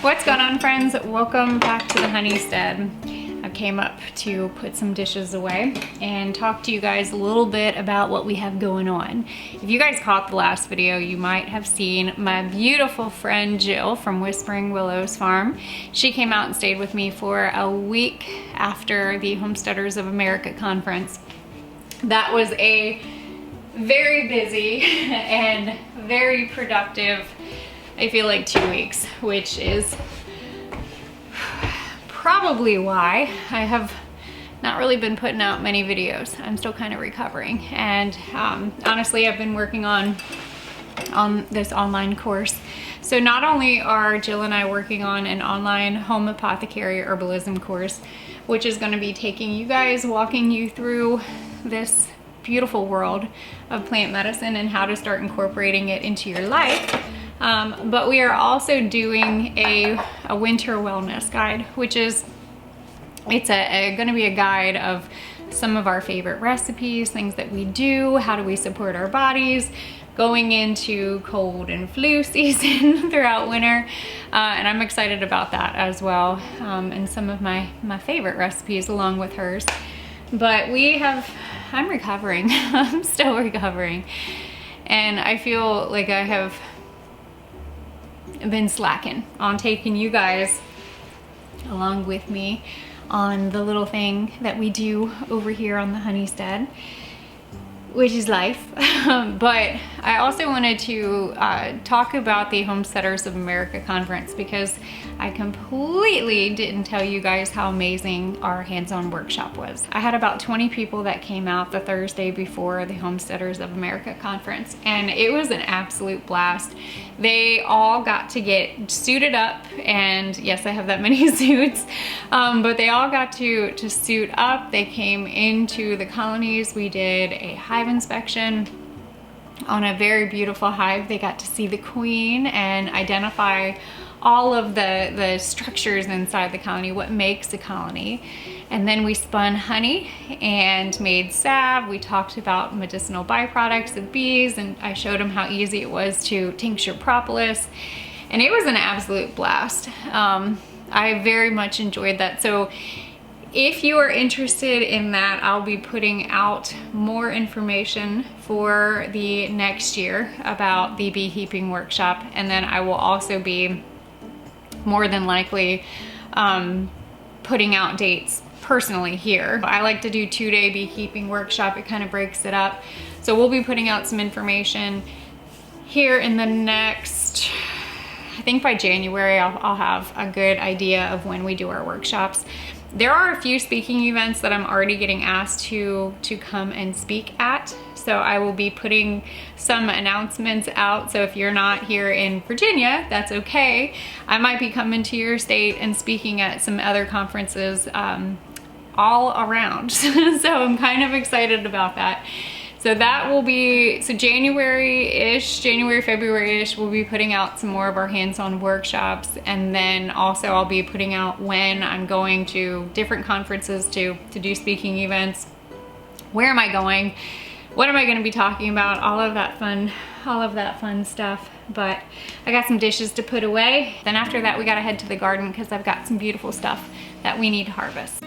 What's going on, friends? Welcome back to the Honeystead. I came up to put some dishes away and talk to you guys a little bit about what we have going on. If you guys caught the last video, you might have seen my beautiful friend Jill from Whispering Willows Farm. She came out and stayed with me for a week after the Homesteaders of America conference. That was a very busy and very productive, I feel like, 2 weeks, which is probably why I have not really been putting out many videos. I'm still kind of recovering, and honestly, I've been working on this online course. So not only are Jill and I working on an online home apothecary herbalism course, which is going to be taking you guys, walking you through this beautiful world of plant medicine and how to start incorporating it into your life. But we are also doing a winter wellness guide, which is, it's going to be a guide of some of our favorite recipes, things that we do, how do we support our bodies going into cold and flu season throughout winter. And I'm excited about that as well, and some of my favorite recipes along with hers. But I'm recovering. I'm still recovering. And I feel like I have been slacking on taking you guys along with me on the little thing that we do over here on the Honeystead, which is life. But I also wanted to talk about the Homesteaders of America conference, because I completely didn't tell you guys how amazing our hands-on workshop was. I had about 20 people that came out the Thursday before the Homesteaders of America conference, and it was an absolute blast. They all got to get suited up, and yes, I have that many suits, but they all got to suit up. They came into the colonies. We did a hive inspection on a very beautiful hive. They got to see the queen and identify all of the structures inside the colony, what makes a colony. And then we spun honey and made salve. We talked about medicinal byproducts of bees, and I showed them how easy it was to tincture propolis, and it was an absolute blast. I very much enjoyed that. So if you are interested in that, I'll be putting out more information for the next year about the beekeeping workshop, and then I will also be more than likely putting out dates personally here. I like to do 2-day beekeeping workshop. It kind of breaks it up. So we'll be putting out some information here in the next, I think by January, I'll have a good idea of when we do our workshops. There are a few speaking events that I'm already getting asked to come and speak at. So I will be putting some announcements out. So if you're not here in Virginia, that's okay. I might be coming to your state and speaking at some other conferences all around. So I'm kind of excited about that. So that will be, so January-ish, February-ish, we'll be putting out some more of our hands-on workshops. And then also I'll be putting out when I'm going to different conferences to do speaking events. Where am I going? What am I going to be talking about? All of that fun stuff. But I got some dishes to put away. Then after that, we got to head to the garden because I've got some beautiful stuff that we need to harvest.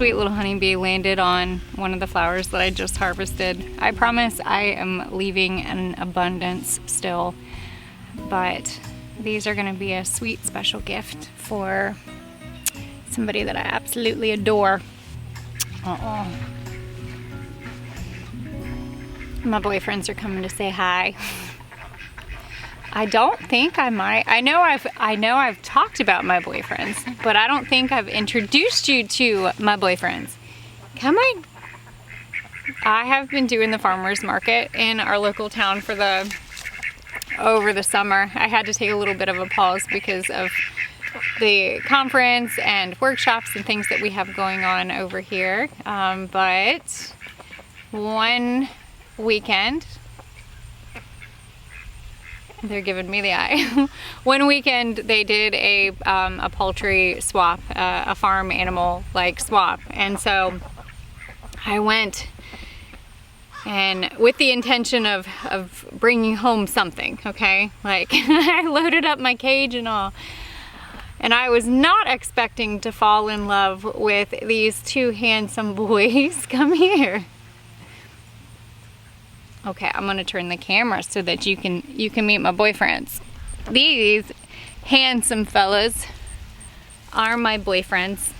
sweet little honeybee landed on one of the flowers that I just harvested. I promise I am leaving an abundance still, but these are gonna be a sweet special gift for somebody that I absolutely adore. My boyfriends are coming to say hi. I don't think I might. I know I've talked about my boyfriends, but I don't think I've introduced you to my boyfriends. Come on. I have been doing the farmers market in our local town over the summer. I had to take a little bit of a pause because of the conference and workshops and things that we have going on over here. But one weekend, they're giving me the eye. One weekend they did a poultry swap, a farm animal like swap. And so I went, and with the intention of bringing home something, okay? Like I loaded up my cage and all. And I was not expecting to fall in love with these two handsome boys. Come here. Okay, I'm gonna turn the camera so that you can meet my boyfriends. These handsome fellas are my boyfriends.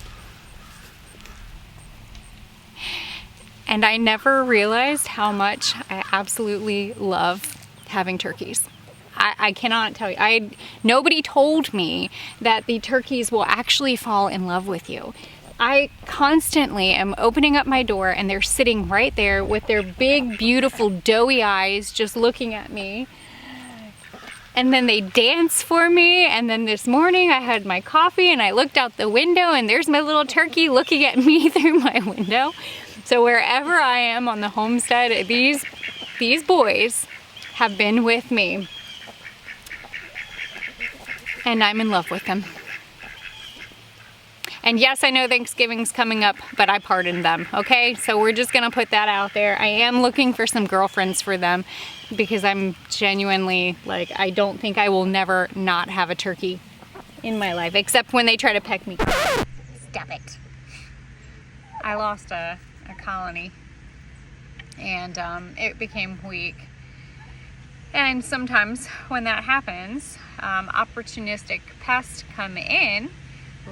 And I never realized how much I absolutely love having turkeys. I cannot tell you. Nobody told me that the turkeys will actually fall in love with you. I constantly am opening up my door and they're sitting right there with their big, beautiful, doughy eyes just looking at me. And then they dance for me. And then this morning I had my coffee and I looked out the window and there's my little turkey looking at me through my window. So wherever I am on the homestead, these boys have been with me. And I'm in love with them. And yes, I know Thanksgiving's coming up, but I pardoned them, okay? So we're just gonna put that out there. I am looking for some girlfriends for them because I'm genuinely, like, I don't think I will never not have a turkey in my life, except when they try to peck me. Stop it. I lost a colony and it became weak. And sometimes when that happens, opportunistic pests come in,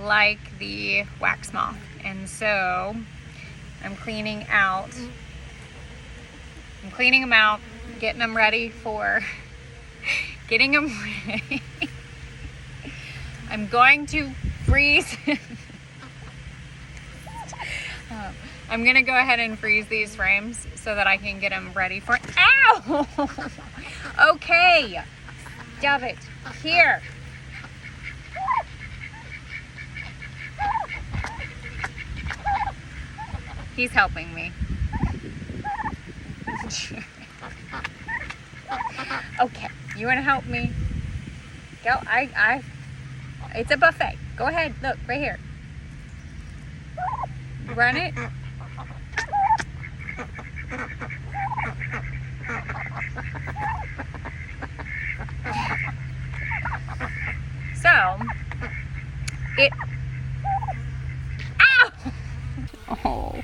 like the wax moth. And so I'm cleaning them out, getting them ready for getting them ready. I'm going to freeze. I'm gonna go ahead and freeze these frames so that I can get them ready for, ow! Okay, stop it, here. He's helping me. Okay, you wanna help me? Go, it's a buffet. Go ahead, look, right here. Run it. So, ow! Oh.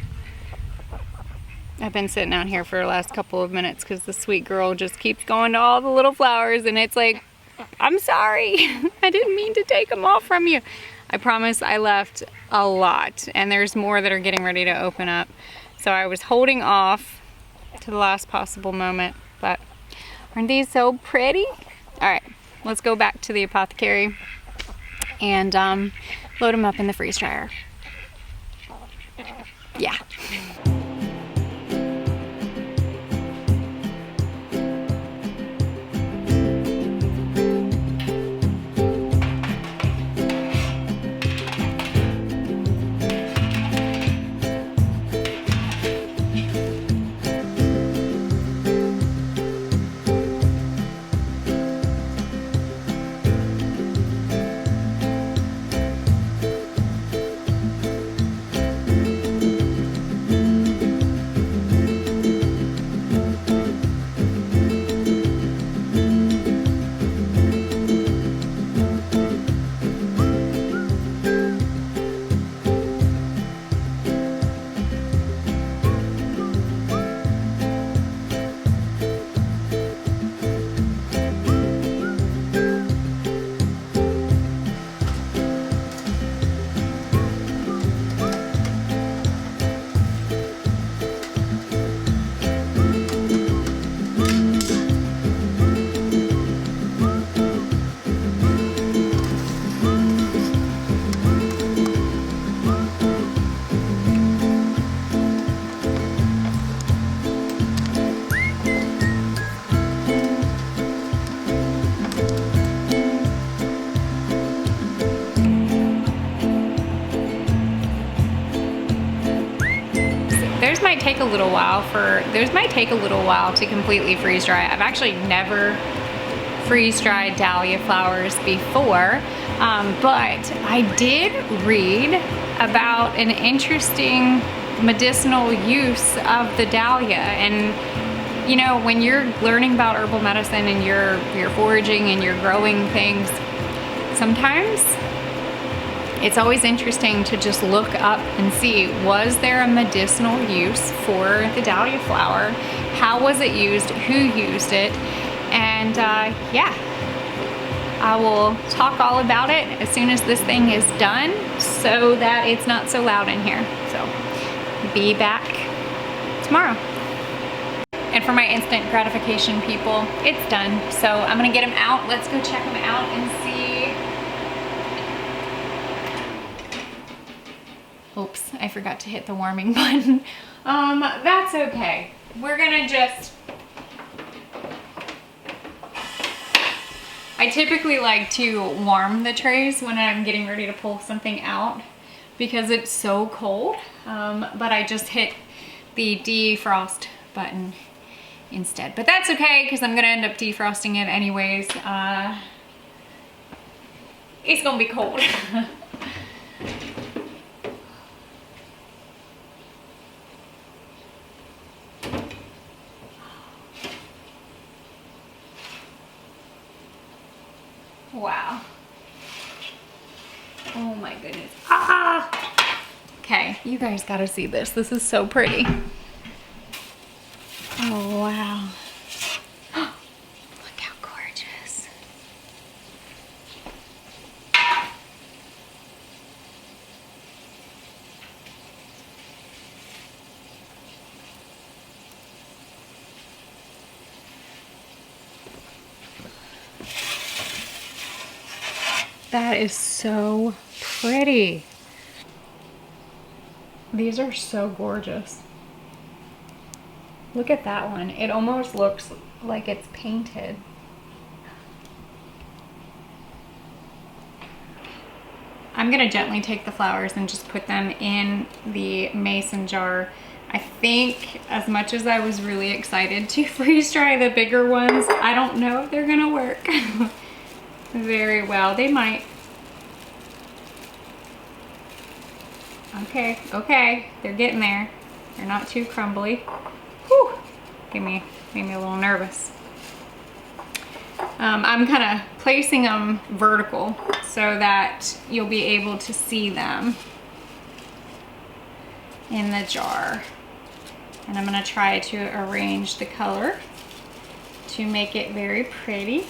I've been sitting out here for the last couple of minutes because the sweet girl just keeps going to all the little flowers and it's like, I'm sorry. I didn't mean to take them all from you. I promise I left a lot and there's more that are getting ready to open up. So I was holding off to the last possible moment, but aren't these so pretty? All right, let's go back to the apothecary and load them up in the freeze dryer. Yeah. take a little while to completely freeze dry. I've actually never freeze dried dahlia flowers before, but I did read about an interesting medicinal use of the dahlia. And you know, when you're learning about herbal medicine and you're foraging and you're growing things, sometimes it's always interesting to just look up and see, was there a medicinal use for the dahlia flower? How was it used? Who used it? And yeah, I will talk all about it as soon as this thing is done so that it's not so loud in here. So be back tomorrow. And for my instant gratification people, it's done. So I'm gonna get them out. Let's go check them out and see. Oops, I forgot to hit the warming button. That's okay. We're gonna just, I typically like to warm the trays when I'm getting ready to pull something out because it's so cold, but I just hit the defrost button instead. But that's okay because I'm gonna end up defrosting it anyways. It's gonna be cold. Wow. Oh my goodness. Ah! Okay, you guys gotta see this. This is so pretty. Oh, wow. Look how gorgeous. That is so pretty. These are so gorgeous. Look at that one. It almost looks like it's painted. I'm gonna gently take the flowers and just put them in the mason jar. I think as much as I was really excited to freeze dry the bigger ones, I don't know if they're gonna work very well. They might. Okay, okay, they're getting there. They're not too crumbly. Whew, made me a little nervous. I'm kind of placing them vertical so that you'll be able to see them in the jar. And I'm gonna try to arrange the color to make it very pretty.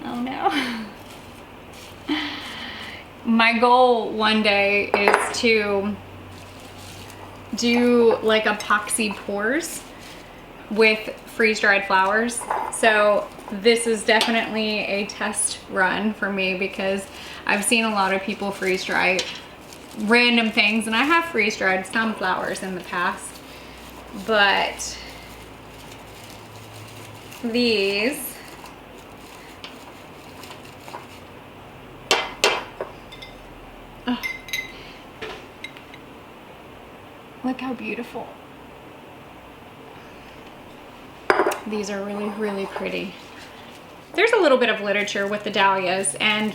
Oh no. My goal one day is to do like epoxy pours with freeze-dried flowers. So this is definitely a test run for me because I've seen a lot of people freeze-dry random things, and I have freeze-dried some flowers in the past, but these look how beautiful. These are really, really pretty. There's a little bit of literature with the dahlias and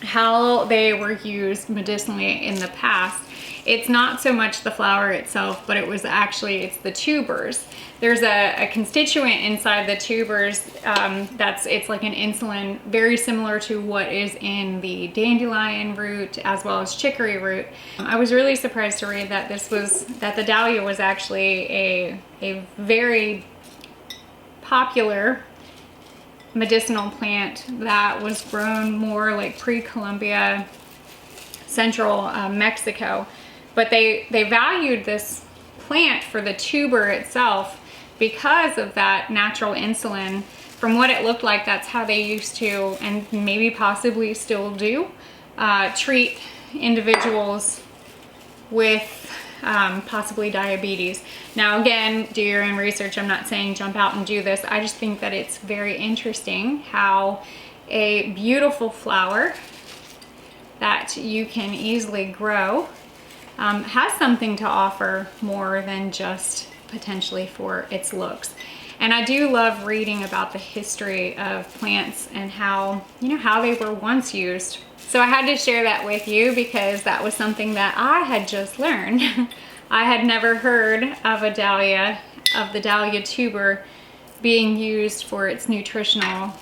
how they were used medicinally in the past. It's not so much the flower itself, but it was actually, it's the tubers. There's a constituent inside the tubers it's like an insulin, very similar to what is in the dandelion root as well as chicory root. I was really surprised to read that that the dahlia was actually a very popular medicinal plant that was grown more like pre-Columbia, central Mexico. But they valued this plant for the tuber itself because of that natural insulin. From what it looked like, that's how they used to, and maybe possibly still do, treat individuals with possibly diabetes. Now again, do your own research. I'm not saying jump out and do this. I just think that it's very interesting how a beautiful flower that you can easily grow has something to offer more than just potentially for its looks. And I do love reading about the history of plants and how, you know, how they were once used. So I had to share that with you because that was something that I had just learned. I had never heard of a dahlia, of the dahlia tuber being used for its nutritional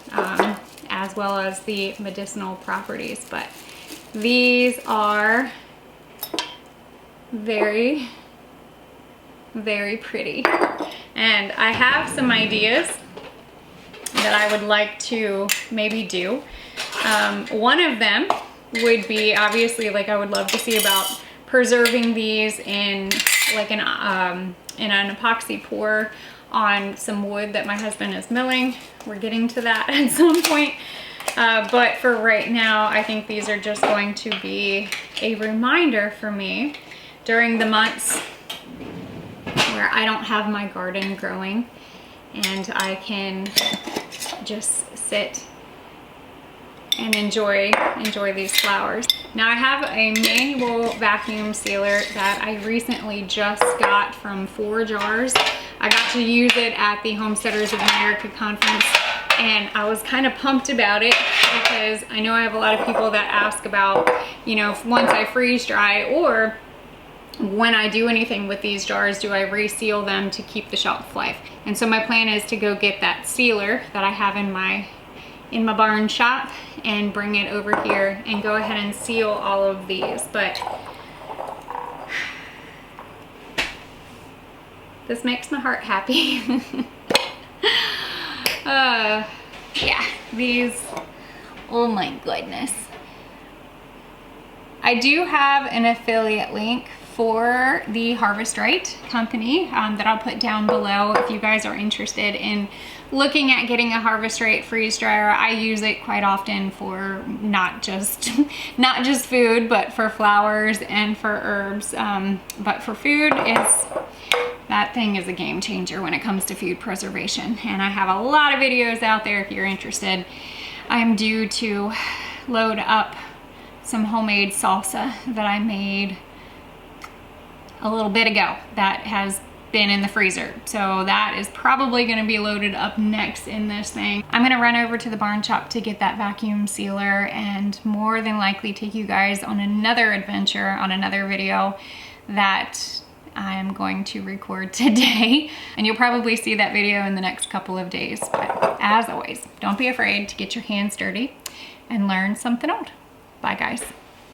as well as the medicinal properties. But these are very, very pretty. And I have some ideas that I would like to maybe do. One of them would be, obviously, like, I would love to see about preserving these in like in an epoxy pour on some wood that my husband is milling. We're getting to that at some point. But for right now, I think these are just going to be a reminder for me during the months where I don't have my garden growing and I can just sit and enjoy these flowers. Now I have a manual vacuum sealer that I recently just got from 4 jars. I got to use it at the Homesteaders of America conference and I was kind of pumped about it because I know I have a lot of people that ask about, you know, once I freeze dry or when I do anything with these jars, do I reseal them to keep the shelf life? And so my plan is to go get that sealer that I have in my barn shop and bring it over here and go ahead and seal all of these. But this makes my heart happy. Yeah, these, oh my goodness. I do have an affiliate link for the Harvest Right company that I'll put down below if you guys are interested in looking at getting a Harvest Right freeze dryer. I use it quite often for not just food, but for flowers and for herbs. But for food, that thing is a game changer when it comes to food preservation. And I have a lot of videos out there if you're interested. I'm due to load up some homemade salsa that I made a little bit ago that has been in the freezer. So that is probably gonna be loaded up next in this thing. I'm gonna run over to the barn shop to get that vacuum sealer and more than likely take you guys on another adventure on another video that I'm going to record today. And you'll probably see that video in the next couple of days. But as always, don't be afraid to get your hands dirty and learn something old. Bye guys.